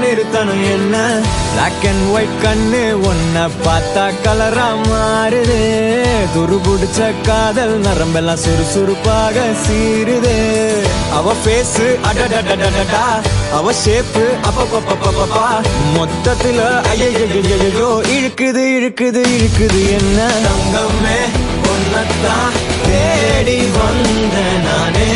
நிறுத்தணும் என்ன black and white கண்ணு ஒன்ன பார்த்தா கலரா மாறுது துருபுடிச்ச காதல் நரம்பெல்லாம் சுறுசுறுப்பாக சீருது அவ பேசு அடடடடடா அவ ஷேப்பு அப்பப்பப்பப்பப்பா மொத்தத்துல ஐயோ இழுக்குது இழுக்குது இழுக்குது என்ன தங்கமே ஒன்னத்தான் தேடி வந்த நானே